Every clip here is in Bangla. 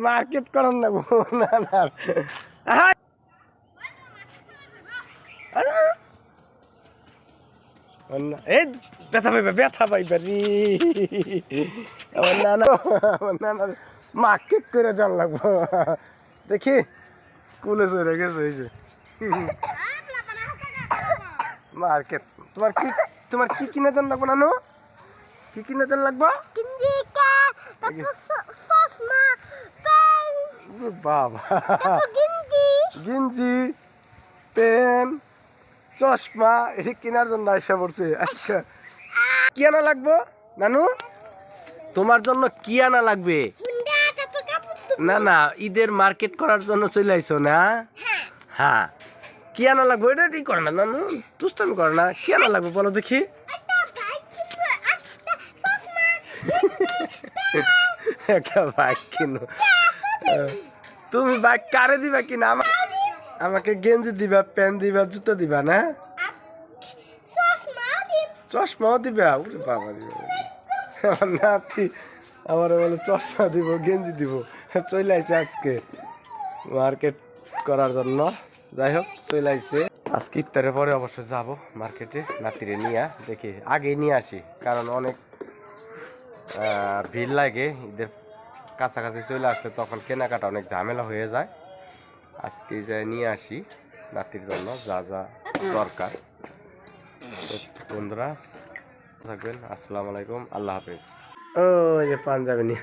মার্কেট করার না না এই ব্যথা পাইবা রে আমার নানা মার্কেট করে দেওয়ার লাগবো দেখি কুলে চলে গেছে এই যে মার্কেট তোমার কি কিনে দেন লাগবো নানু কি কিনে দেন লাগবো বাবা গেঞ্জি পেন চশমা এটি কেনার জন্য আসা পড়ছে আচ্ছা কি আনা লাগবো নানু তোমার জন্য কি আনা লাগবে না না ঈদের মার্কেট করার জন্য চলে আইছো না হ্যাঁ কি আনা লাগবে এটা ঠিক করে না নানু দুষ্টামি করে না কি আনা লাগবে বলো দেখি একটা বাইক কিনো তুমি বাইক কারে দিবা কিনা আমাকে গেঞ্জি দিবা প্যান্ট দিবা জুতো দিবা না চশমাও দিবা ওরে বাবা আমার নাতি আমার বলে চশমা দিব গেঞ্জি দিব চলে আইছে আজকে মার্কেট করার জন্য যাই হোক চলে আইছে আজকে ইফতারের পরে অবশ্যই যাব মার্কেটে নাতিরে নিয়ে দেখি আগেই নিয়ে আসি কারণ অনেক ভিড় লাগে ঈদের কাছাকাছি চলে আসলে তখন কেনাকাটা অনেক ঝামেলা হয়ে যায় আজকে যাই নিয়ে আসি নাতির জন্য যা যা দরকার বন্ধুরা থাকবেন আসসালামু আলাইকুম আল্লাহ হাফেজ ওই যে পাঞ্জাবি নিয়ে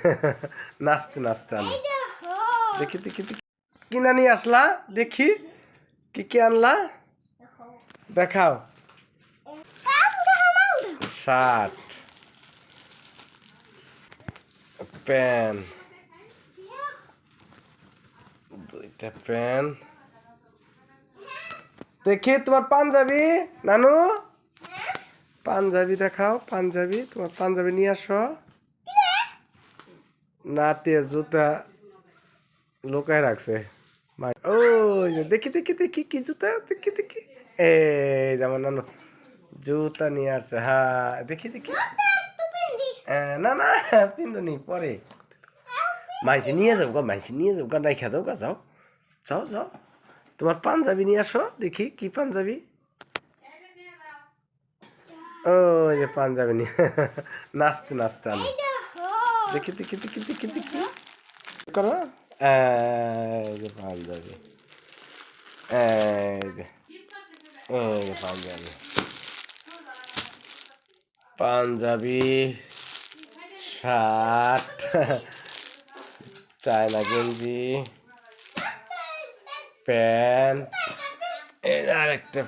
নাচতে নাচতে আমি দেখি দেখি কিনা নিয়ে আসলা দেখি কি কি আনলা দেখাও শার্ট প্যান্ট দুইটা প্যান্ট দেখি তোমার পাঞ্জাবি নানু পাঞ্জাবি দেখাও পাঞ্জাবি তোমার পাঞ্জাবি নিয়ে আসো নাতে জুতা লুকায় রাখছে ওই যে দেখি দেখি দেখি কি জুতা দেখি দেখি এই যেমন নানু জুতা নিয়ে আসছে হ্যাঁ দেখি দেখি না না পিন্দুনি পরে মাইসি নিয়ে যাও গো মাইসি নিয়ে যাও গা নাই খেয়ে দাও গা যাও যাও যাও তোমার পাঞ্জাবি নিয়ে আসো দেখি কি পাঞ্জাবি ওই যে পাঞ্জাবি নিয়ে নাচতে নাচতে আমি দেখি দেখি দেখি দেখি দেখি করো এই যে পাঞ্জাবি এই যে পাঞ্জাবি পাঞ্জাবি শার্ট চায়না গেঞ্জি প্যান্ট আরেকটা